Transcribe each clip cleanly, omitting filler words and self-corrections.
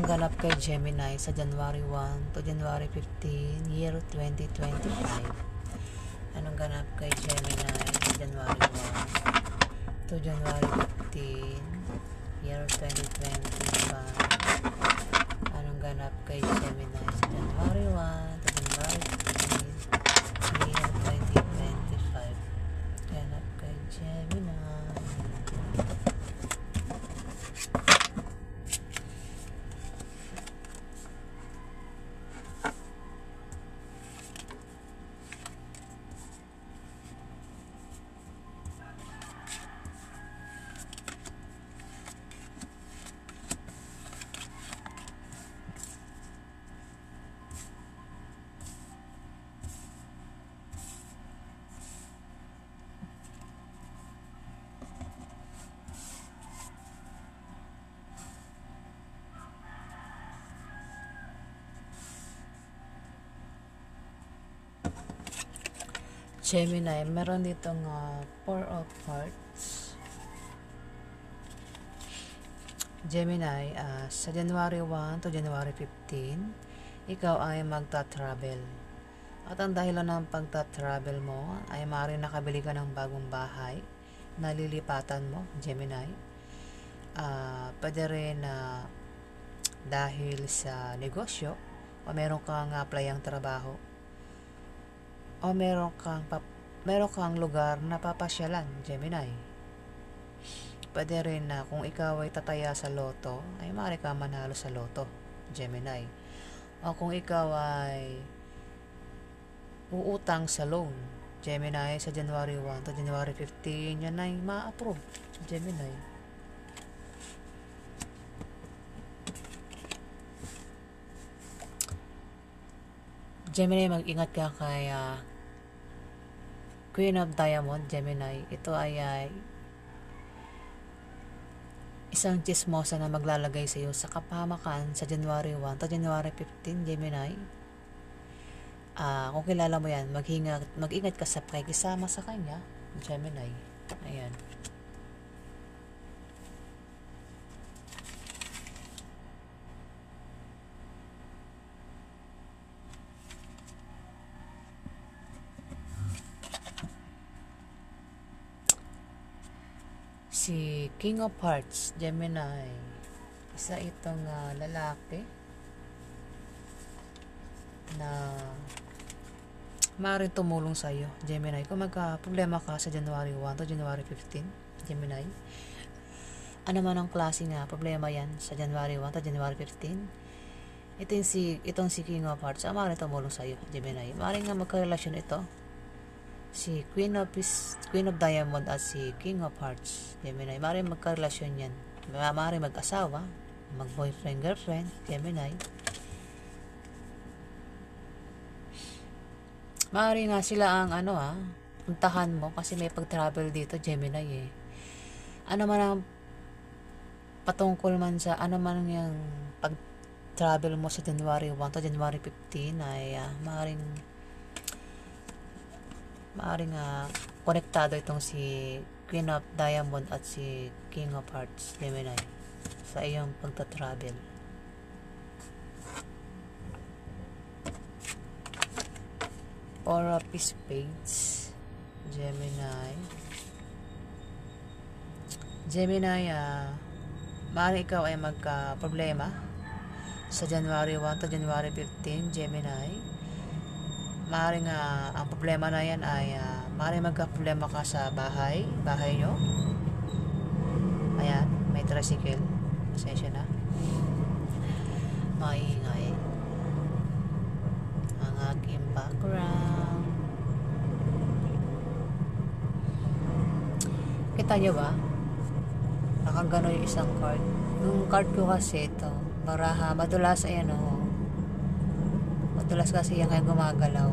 ganap kay Gemini sa January 1 to January 15, year 2025? Anong ganap kay Gemini sa January 1 to January 15, year 2025? Anong ganap kay Gemini sa January 1 to January 15, year 2025? Ganap kay Gemini. Gemini, meron ditong Four of Hearts. Gemini, sa January 1 to January 15, ikaw ay magta-travel. At ang dahilan ng pagta-travel mo ay maaaring nakabili ka ng bagong bahay, nalilipatan mo, Gemini. Pwede rin dahil sa negosyo o meron kang applyang trabaho o meron kang lugar na papasyalan, Gemini. Pwede rin na kung ikaw ay tataya sa loto, ay maaari ka manalo sa loto, Gemini. O kung ikaw ay uutang sa loan, Gemini, sa January 1 to January 15, yan ay ma-approve, Gemini. Gemini, mag-ingat ka kay Queen of Diamond, Gemini. Ito ay isang chismosa na maglalagay sa iyo sa kapahamakan sa January 1 to January 15, Gemini. Kung kilala mo yan, mag-ingat ka sa pakikisama sa kanya, Gemini. Ayan. Si King of Hearts, Gemini. Isa itong lalaki na maaaring tumulong sa iyo, Gemini. Kung magka-problema ka sa January 1 to January 15, Gemini. Ano man ang klase nga problema yan sa January 1 to January 15, itong si King of Hearts, maaaring tumulong sa iyo, Gemini. Maaaring nga magka-relasyon ito si Queen of Diamond at si King of Hearts, Gemini. Maaaring magka-relasyon yan. Maaaring mag-asawa, mag-boyfriend, girlfriend, Gemini. Maaaring nga sila ang puntahan mo kasi may pag-travel dito, Gemini eh. Ano man ang patungkol man sa ano man yung pag-travel mo sa January 1 to January 15 ay maaaring konektado itong si Queen of Diamond at si King of Hearts, Gemini, sa iyong pagta-travel. Four of Spades, Gemini. Gemini, maaaring ikaw ay magka-problema sa January 1 to January 15, Gemini. Maaaring ang problema na yan ay maaaring magka-problema ka sa bahay nyo. Ayan, may tricycle. Pasensya na. Maingay ang aking background. Kita nyo ba? Nakagano yung isang card. Yung card ko kasi ito, baraha, madulas ayan o. Madulas kasi yan kaya gumagalaw.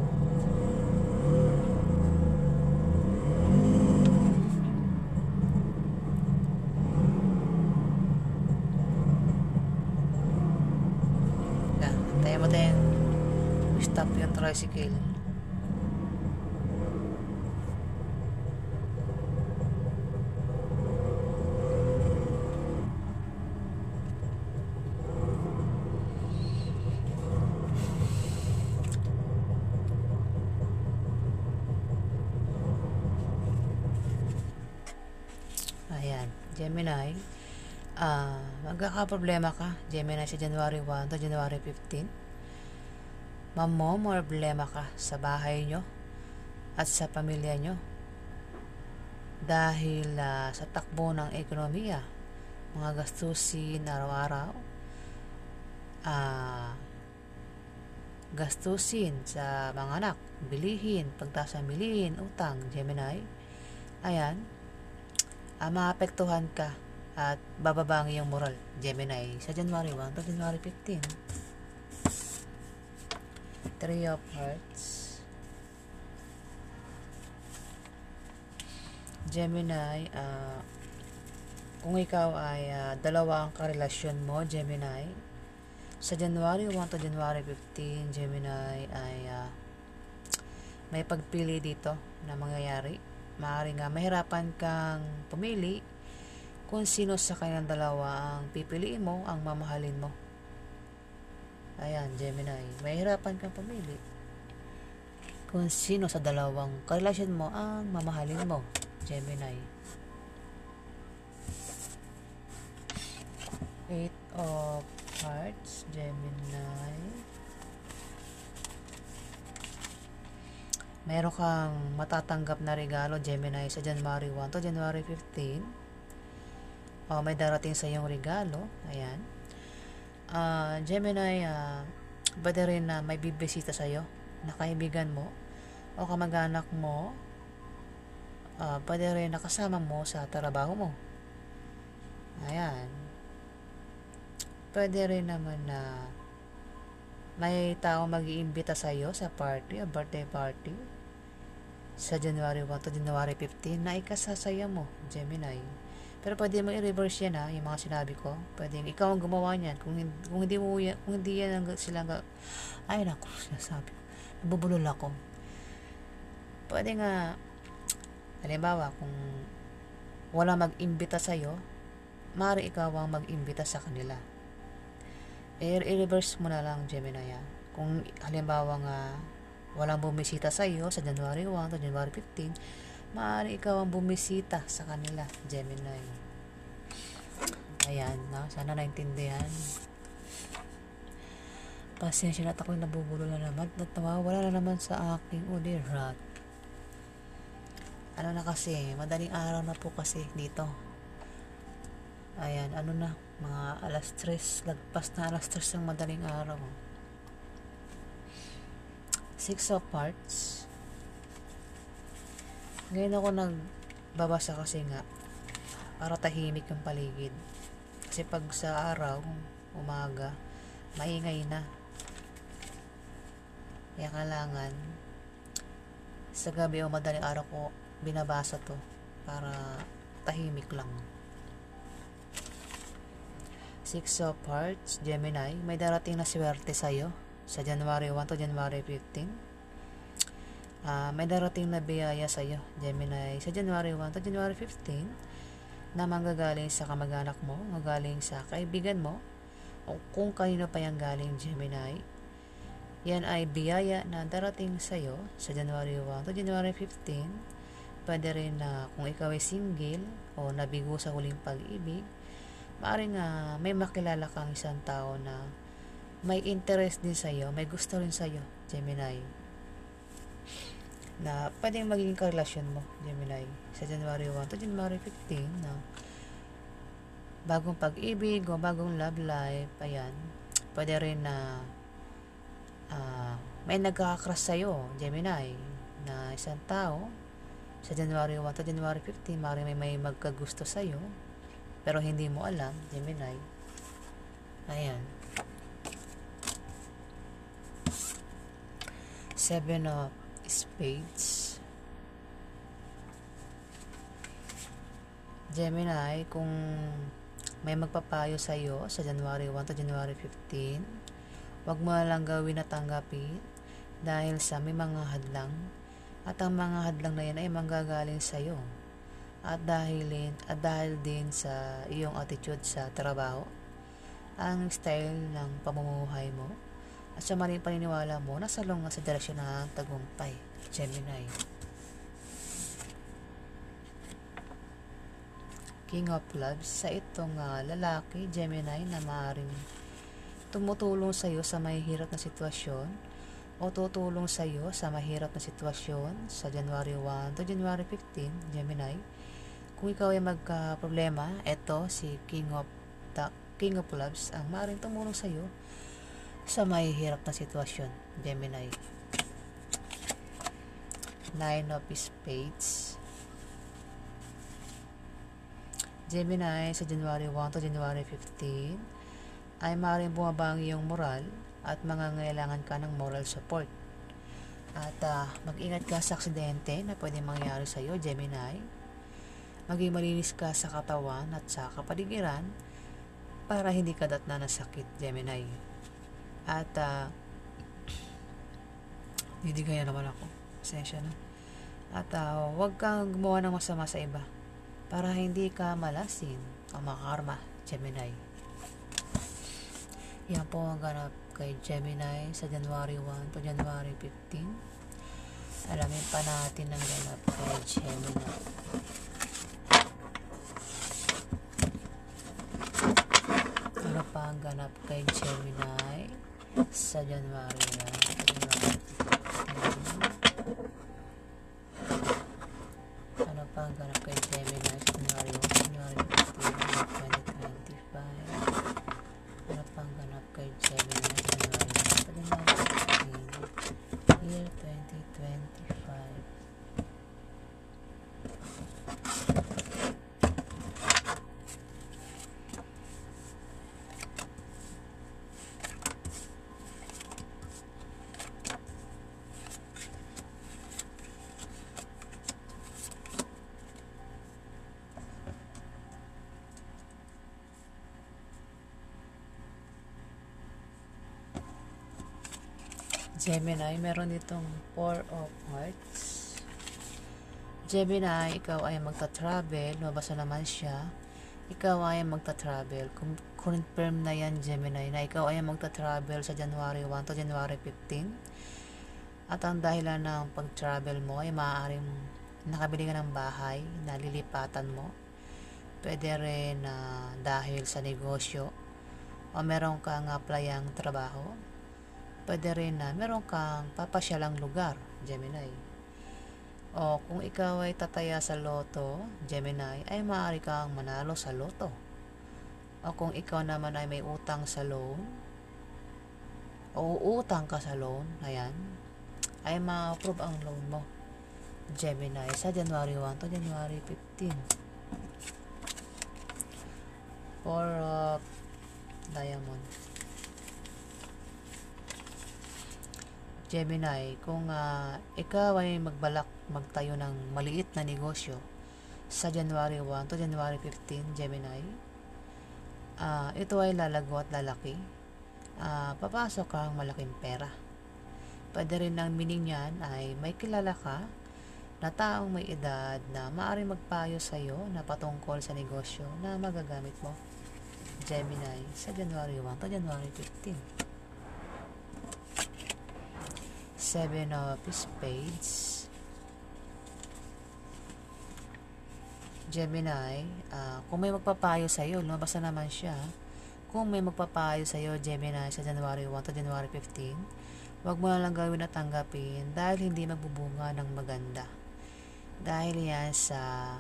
Tayo mo tayong stop yung tricycle. Gemini, magkakaproblema ka, Gemini, sa January 1 to January 15. Mamomroblema ka sa bahay nyo at sa pamilya nyo dahil sa takbo ng ekonomiya, mga gastusin araw-araw, gastusin sa mga anak, bilihin, pagtaas ng bilihin, utang, Gemini. Ayan, maapektuhan ka at bababa ang iyong moral, Gemini, sa January 1 to January 15. Three of Hearts. Gemini, kung ikaw ay dalawa ang karelasyon mo, Gemini, sa January 1 to January 15, Gemini, ay may pagpili dito na mangyayari. Maaaring mahirapan kang pumili kung sino sa kanilang dalawa ang pipiliin mo, ang mamahalin mo. Ayan, Gemini, mahirapan kang pumili kung sino sa dalawang karelasyon mo ang mamahalin mo, Gemini. Eight of Hearts, Gemini. Meron kang matatanggap na regalo, Gemini, sa January 1 to January 15. May darating sa iyong regalo. Ayan. Gemini, pwede rin na may bibisita sa iyo na kaibigan mo o kamag-anak mo. Pwede rin nakasama mo sa trabaho mo. Ayan. Pwede rin naman na may tao mag-iimbita sa iyo sa party o birthday party sa January 1 to January 15 na ikasasaya mo, Gemini. Pero pwede mo i-reverse yan, yung mga sinabi ko. Pwede ikaw ang gumawa niyan. Kung hindi yan sila ay naku, sinasabi ko. Nabubulol ako. Pwede nga, halimbawa, kung wala mag-imbita sa iyo, maaari ikaw ang mag-imbita sa kanila. I-reverse mo na lang, Gemini. Kung halimbawa nga walang bumisita sa iyo sa January 1 to January 15, maaari ikaw ang bumisita sa kanila, Gemini. Ayan, sana naintindihan. Pasensya na, ako'y nabubulo na naman at nawawala na naman sa aking ulirat. Ano na kasi, madaling araw na po kasi dito. Ayan, mga alas 3, lagpas na alas 3 ang madaling araw. Six of Hearts. Ngayon ako nagbabasa kasi nga para tahimik yung paligid. Kasi pag sa araw, umaga, maingay na. Kaya kailangan sa gabi o madaling araw ko binabasa to para tahimik lang. Six of Hearts, Gemini, may darating na swerte sa'yo sa January 1 to January 15. May darating na biyaya sa'yo, Gemini, sa January 1 to January 15 na manggagaling sa kamag-anak mo, manggagaling sa kaibigan mo, o kung kanino pa yung galing, Gemini. Yan ay biyaya na darating sa'yo sa January 1 to January 15. Pwede rin na kung ikaw ay single o nabigo sa huling pag-ibig, maaaring may makilala kang isang tao na may interest din sa'yo, may gusto rin sa'yo, Gemini, na pwedeng magiging karelasyon mo, Gemini, sa January 1 to January 15 na bagong pag-ibig o bagong love life. Ayan, pwede rin na may nagkakakrush sa'yo, Gemini, na isang tao sa January 1 to January 15. Maaaring may magkagusto sa'yo pero hindi mo alam, Gemini. Ayan. Seven of Spades. Gemini, kung may magpapayo sa iyo sa January 1 to January 15, wag mo lang gawin at tanggapin dahil sa may mga hadlang, at ang mga hadlang na yan ay manggagaling sa iyo. At dahil din sa iyong attitude sa trabaho, ang style ng pamumuhay mo, at sa maling paniniwala mo, nasa long sa direksyon ng tagumpay, Gemini. King of Clubs sa itong lalaki, Gemini, na maaaring tumutulong sa iyo sa mahihirap na sitwasyon o tutulong sa iyo sa mahirap na sitwasyon sa January 1 to January 15, Gemini. Kung ikaw ay magka-problema, ito si King of Clubs ang maaaring tumulong sa iyo sa mahihirap na sitwasyon, Gemini. Nine of Spades. Gemini, sa January 1 to January 15, ay maaaring bumaba ang iyong moral at mangangailangan ka ng moral support. At mag-ingat ka sa aksidente na pwedeng mangyari sa iyo, Gemini. Maging malinis ka sa katawan at sa kapaligiran para hindi ka datna ng sakit, Gemini. At didigaya naman ako. Pasensya na. At huwag kang gumawa ng masama sa iba para hindi ka malasin o makarma, Gemini. Yan po ang ganap kay Gemini sa January 1 to January 15. Alamin pa natin ang ganap kay Gemini. Ano pa ang ganap kay Gemini sa January 1 to January 15? Ano pa ang ganap kay Gemini sa January 1 to January 15, 2025? Ano pa ang ganap kay Gemini sa January 1 to January 15, year 2025? Gemini, meron ditong Four of Hearts. Gemini, ikaw ay magta-travel. Mabasa naman siya. Ikaw ay magta-travel. Confirm na yan, Gemini, na ikaw ay magta-travel sa January 1 to January 15. At ang dahilan ng pag-travel mo ay maaaring nakabili ka ng bahay na lilipatan mo. Pwede rin dahil sa negosyo o meron kang applyang trabaho. Pwede rin na meron kang papasyalang lugar, Gemini. O kung ikaw ay tataya sa loto, Gemini, ay maaari kang manalo sa loto. O kung ikaw naman ay may utang sa loan, o uutang ka sa loan, ayan, ay ma-approve ang loan mo, Gemini, sa January 1 to January 15. Four of Diamond. Gemini, kung ikaw ay magbalak magtayo ng maliit na negosyo sa January 1 to January 15, Gemini, ito ay lalago at lalaki. Papasok kang malaking pera. Pwede rin ang meaning niyan ay may kilala ka na taong may edad na maaaring magpayo sa iyo na patungkol sa negosyo na magagamit mo, Gemini, sa January 1 to January 15. Seven of Spades. Gemini, kung may magpapayo sa iyo, basta naman siya. Kung may magpapayo sa iyo, Gemini, sa January 1 to January 15, wag mo na lang gawin at tanggapin dahil hindi magbubunga ng maganda. Dahil yan sa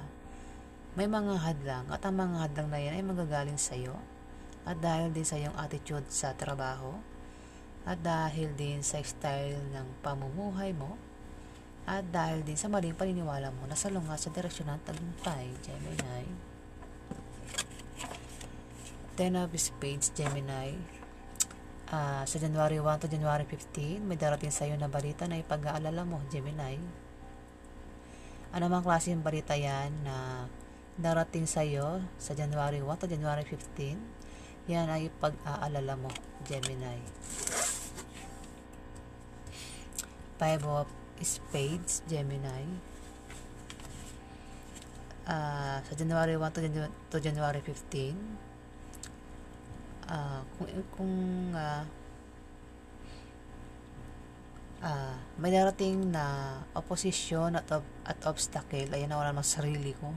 may mga hadlang at ang mga hadlang na yan ay magagaling sa iyo at dahil din sa iyong attitude sa trabaho at dahil din sa style ng pamumuhay mo at dahil din sa maling paniniwala mo na salungat sa direksyon ng tagumpay, Gemini. Ten of Spades, Gemini. Sa January 1 to January 15, may darating sa iyo na balita na ipag-aalala mo, Gemini. Ano mang klaseng balita yan na darating sa iyo sa January 1 to January 15, yan ay ipag-aalala mo, Gemini. Five of Spades, Gemini. Sa January 1 to January 15, may darating na opposition at obstacle. Ayan, nawala ng sarili ko.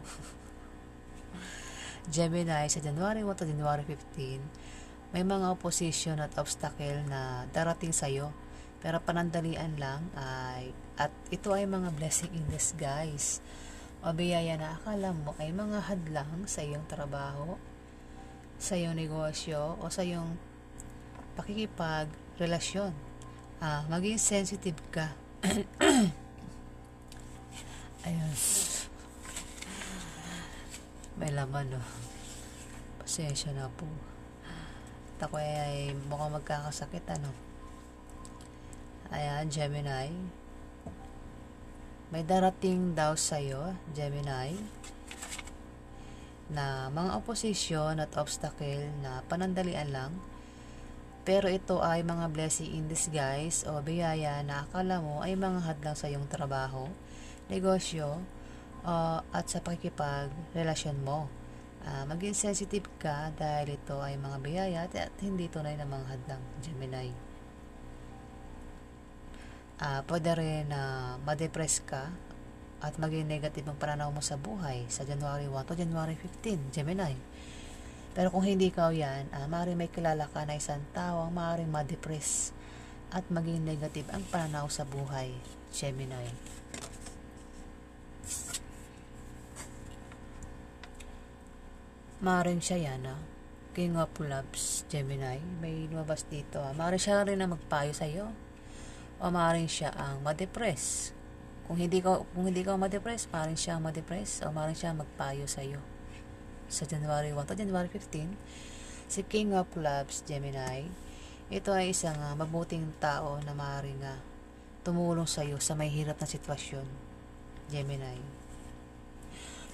Gemini, sa January 1 to January 15, may mga opposition at obstacle na darating sa'yo. Pero panandalian lang at ito ay mga blessing in disguise o biyaya na akala mo ay mga hadlang sa iyong trabaho, sa iyong negosyo o sa iyong pakikipagrelasyon. Maging sensitive ka. Ayun. May laman, no? Pasensya na po. At ako ay mukhang magkakasakit, ano? Ayan, Gemini. May darating daw sa'yo, Gemini, na mga opposition at obstacle na panandalian lang. Pero ito ay mga blessing in disguise o biyaya na akala mo ay mga hadlang sa iyong trabaho, negosyo, at sa pakikipagrelasyon mo. Maging sensitive ka dahil ito ay mga biyaya at hindi tunay na mga hadlang, Gemini. Pwede rin na ma-depress ka at maging negative ang pananaw mo sa buhay sa January 1 to January 15, Gemini. Pero kung hindi ikaw yan, maaaring may kilala ka na isang tao ang maaaring ma-depress at maging negative ang pananaw sa buhay, Gemini. Maaaring siya yan, King of Clubs, Gemini. May lumabas dito. Maaaring siya rin na magpayo sa'yo. O maaaring siya ang ma-depress. Kung hindi ka ma-depress, maaaring siya ang ma-depress o maaaring siya magpayo sa iyo. Sa January 1 to January 15, si King of Clubs, Gemini, ito ay isang mabuting tao na maaaring tumulong sa iyo sa may hirap na sitwasyon, Gemini.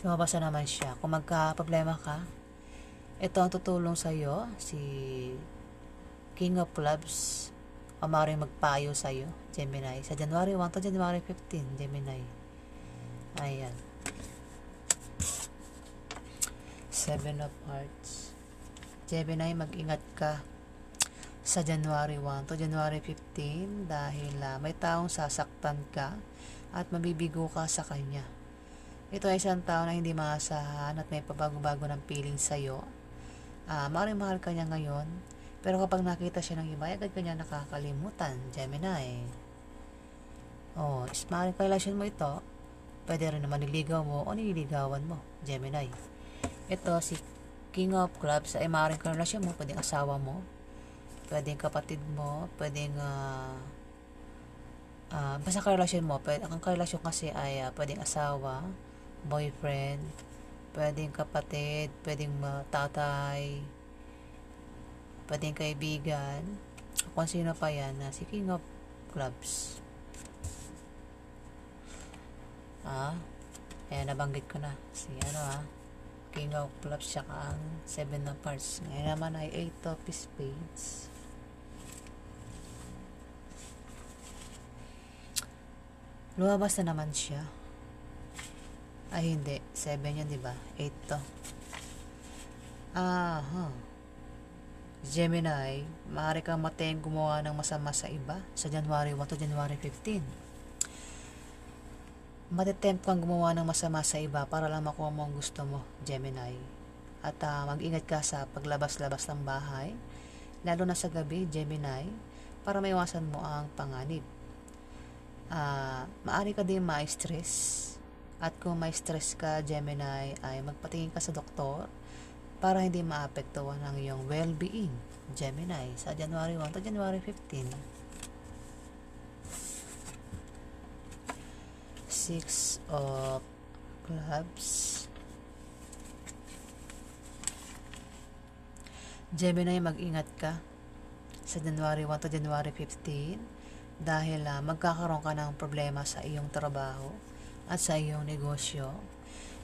Lumabas na naman siya. Kung magka-problema ka, ito ang tutulong sa iyo, si King of Clubs, o maaaring magpayo sa iyo, Gemini, sa January 1 to January 15, Gemini. Ayan. 7 of Hearts. Gemini, mag-ingat ka sa January 1 to January 15 dahil may taong sasaktan ka at mabibigo ka sa kanya. Ito ay isang tao na hindi maasahan at may pabago-bago ng feeling sa iyo. Maaaring mahal ka niya ngayon, pero kapag nakita siya ng iba, agad ka niya nakakalimutan, Gemini. Maaaring karelasyon mo ito. Pwede rin naman nililigaw mo o nililigawan mo, Gemini. Ito, si King of Clubs ay maaaring karelasyon mo, pwedeng asawa mo, pwedeng kapatid mo, pwedeng basta karelasyon mo. Ang karelasyon kasi ay pwedeng asawa, boyfriend, pwedeng kapatid, pwedeng tatay, pwedeng kaibigan, kung sino pa yan, si King of Clubs. Ayan, nabanggit ko na. Si King of Clubs, saka ang 7 of Hearts. Ngayon naman ay 8 of Spades. Lumabas na naman siya. Ay, hindi. 7 yan, diba? 8 to. Gemini, maaari kang matayang gumawa ng masama sa iba sa January 1 to January 15. Matitempt kang gumawa ng masama sa iba para lang makuha mo ang gusto mo, Gemini. At mag-ingat ka sa paglabas-labas ng bahay, lalo na sa gabi, Gemini, para maiwasan mo ang panganib. Maaari ka din ma-stress. At kung may stress ka, Gemini, ay magpatingin ka sa doktor para hindi maapektuhan ang iyong well-being, Gemini, sa January 1 to January 15. 6 of Clubs. Gemini, mag-ingat ka sa January 1 to January 15 dahil magkakaroon ka ng problema sa iyong trabaho at sa iyong negosyo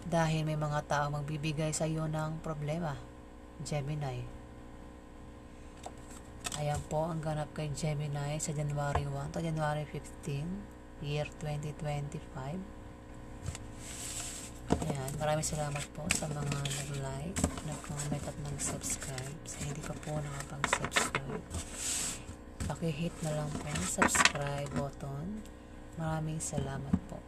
dahil may mga tao magbibigay sa iyo ng problema, Gemini. Ayan po ang ganap kay Gemini sa January 1 to January 15, year 2025. Ayan, maraming salamat po sa mga nag-like, nag-comment at nag-subscribe. Sa hindi pa po nakapag-subscribe, paki-hit na lang po ang subscribe button. Maraming salamat po.